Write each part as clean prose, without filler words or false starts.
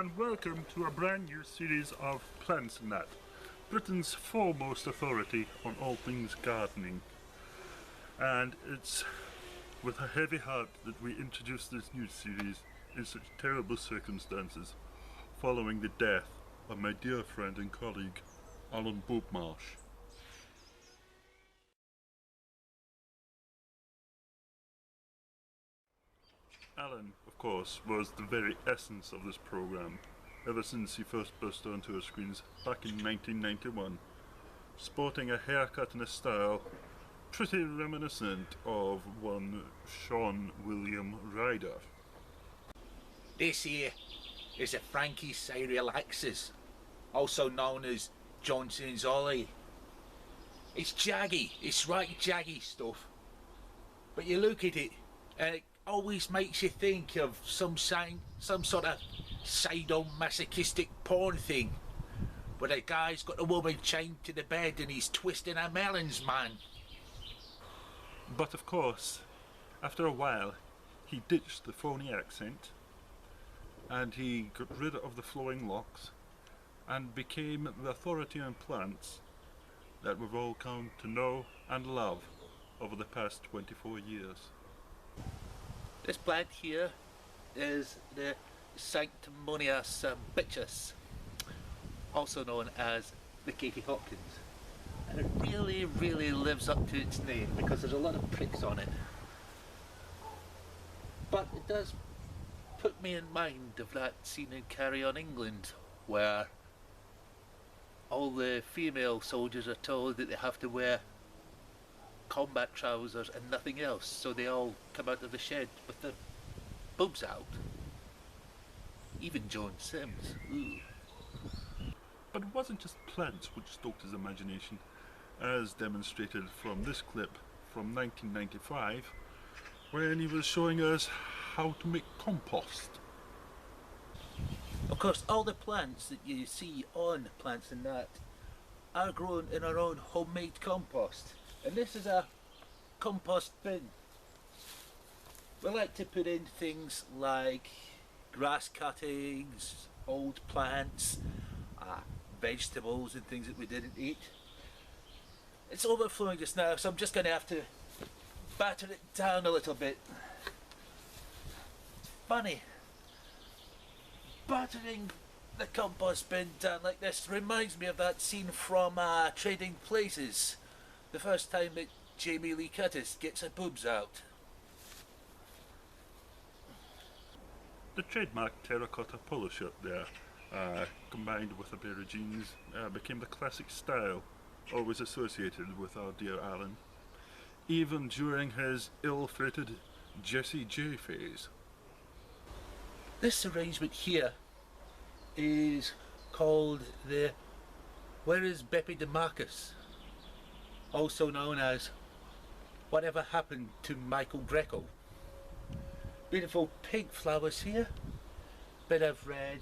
and welcome to a brand new series of Plants and That, Britain's foremost authority on all things gardening. And it's with a heavy heart that we introduce this new series in such terrible circumstances, following the death of my dear friend and colleague, Alan Boopmarsh. Alan, of course, was the very essence of this programme, ever since he first burst onto our screens back in 1991, sporting a haircut and a style pretty reminiscent of one Sean William Ryder. This here is a Frankiesayrelaxus, also known as Johnson's Ollie. It's jaggy, it's right jaggy stuff, but you look at it and it always makes you think of some sort of sadomasochistic porn thing, where a guy's got a woman chained to the bed and he's twisting her melons, man. But of course, after a while, he ditched the phony accent, and he got rid of the flowing locks, and became the authority on plants that we've all come to know and love over the past 24 years. This plant here is the Sanctimonious BITCHUS, also known as the Katie Hopkins, and it really lives up to its name because there's a lot of pricks on it. But it does put me in mind of that scene in Carry On England where all the female soldiers are told that they have to wear combat trousers and nothing else, so they all come out of the shed with their boobs out. Even Joan Sims. Ooh. But it wasn't just plants which stoked his imagination, as demonstrated from this clip from 1995, when he was showing us how to make compost. Of course, all the plants that you see on Plants and That are grown in our own homemade compost. And this is a compost bin. We like to put in things like grass cuttings, old plants, vegetables and things that we didn't eat. It's overflowing just now, so I'm just going to have to batter it down a little bit. Funny, battering the compost bin down like this reminds me of that scene from Trading Places. The first time that Jamie Lee Curtis gets her boobs out. The trademark terracotta polo shirt there, combined with a pair of jeans, became the classic style always associated with our dear Alan, even during his ill-fated Jessie J phase. This arrangement here is called the WHEREISBEPPEDIMARCOS, also known as Whatever Happened to Michael Greco. Beautiful pink flowers here, bit of red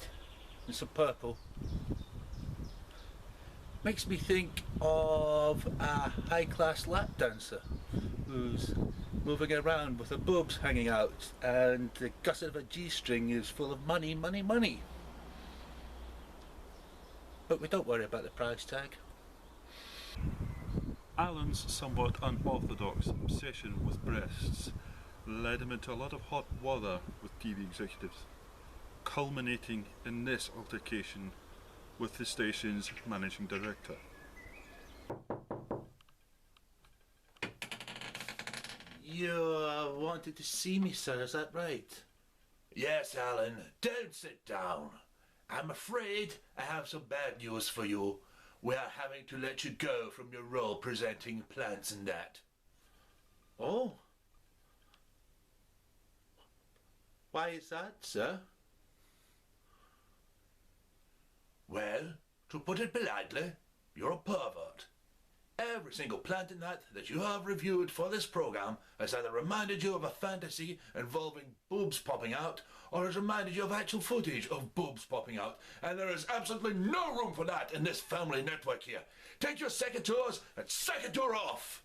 and some purple. Makes me think of a high-class lap dancer who's moving around with her boobs hanging out and the gusset of a G-string is full of money, money, money. But we don't worry about the price tag. Alan's somewhat unorthodox obsession with breasts led him into a lot of hot water with TV executives, culminating in this altercation with the station's managing director. You wanted to see me, sir, is that right? Yes, Alan, don't sit down. I'm afraid I have some bad news for you. We are having to let you go from your role presenting Plants and That. Oh. Why is that, sir? Well, to put it politely, you're a pervert. Every single plant in that you have reviewed for this program has either reminded you of a fantasy involving boobs popping out, or has reminded you of actual footage of boobs popping out, and there is absolutely no room for that in this family network here. Take your secateurs and secateur off!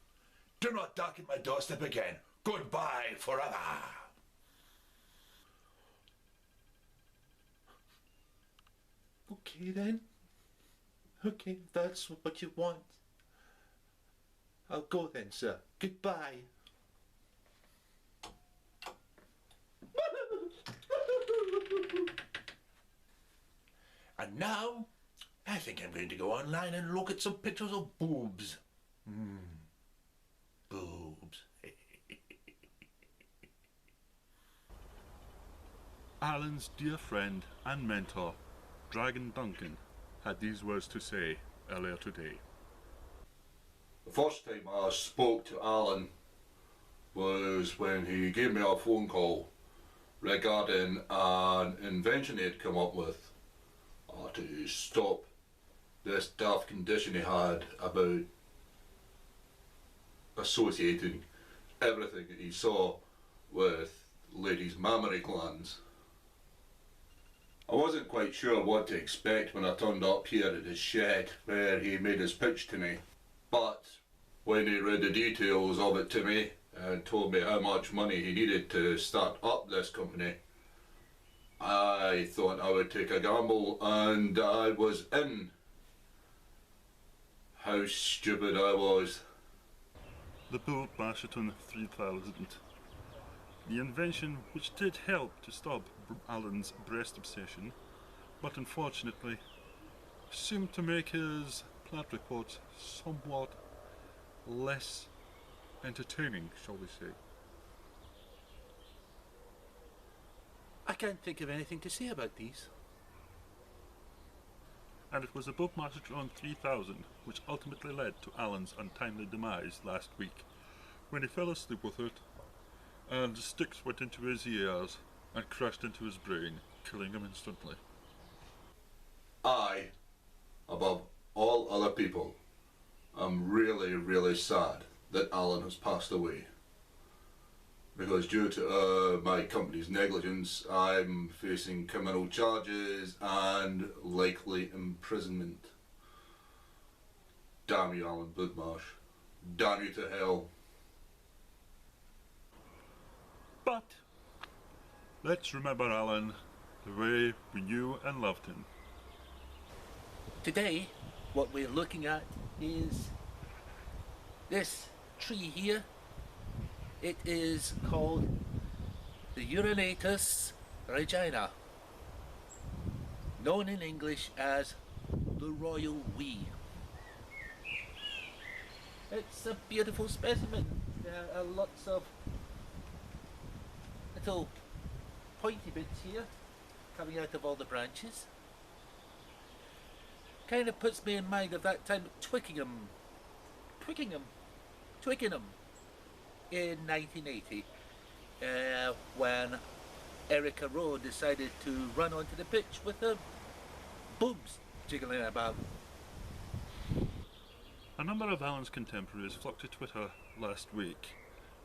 Do not darken my doorstep again. Goodbye forever! Okay then. Okay, if that's what you want. I'll go then, sir. Goodbye. And now, I think I'm going to go online and look at some pictures of boobs. Boobs. Alan's dear friend and mentor, Dragon Duncan, had these words to say earlier today. The first time I spoke to Alan was when he gave me a phone call regarding an invention he'd come up with to stop this daft condition he had about associating everything that he saw with ladies' mammary glands. I wasn't quite sure what to expect when I turned up here at his shed where he made his pitch to me, but when he read the details of it to me and told me how much money he needed to start up this company, I thought I would take a gamble, and I was in. How stupid I was. The Bull Basherton 3000. The invention which did help to stop Alan's breast obsession, but unfortunately seemed to make his plant reports somewhat less entertaining, shall we say. I can't think of anything to say about these. And it was the Bull Basherton 3000 which ultimately led to Alan's untimely demise last week, when he fell asleep with it, and the sticks went into his ears and crashed into his brain, killing him instantly. I, above all other people, am really, really sad that Alan has passed away. Because due to my company's negligence, I'm facing criminal charges and likely imprisonment. Damn you, Alan Bloodmarsh. Damn you to hell. But let's remember Alan the way we knew and loved him. Today, what we're looking at is this tree here. It is called the EURYNATUS REGINA, known in English as the Royal Wee. It's a beautiful specimen. There are lots of little pointy bits here coming out of all the branches. Kind of puts me in mind of that time of Twickenham in 1980, when Erica Rowe decided to run onto the pitch with her boobs jiggling about. A number of Alan's contemporaries flocked to Twitter last week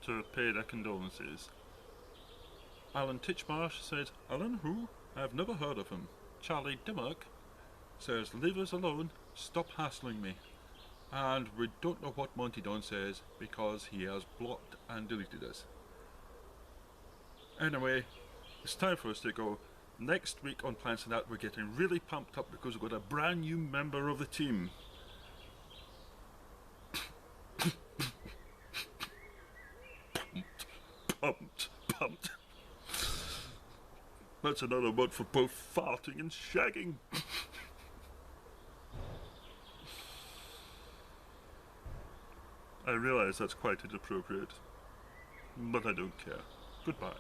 to pay their condolences. Alan Titchmarsh said, "Alan who? I've never heard of him." Charlie Dimmock says, "Leave us alone, stop hassling me." And we don't know what Monty Don says because he has blocked and deleted us. Anyway, it's time for us to go. Next week on Plants and That, we're getting really pumped up because we've got a brand new member of the team. Pumped. That's another word for both farting and shagging. I realise that's quite inappropriate, but I don't care. Goodbye.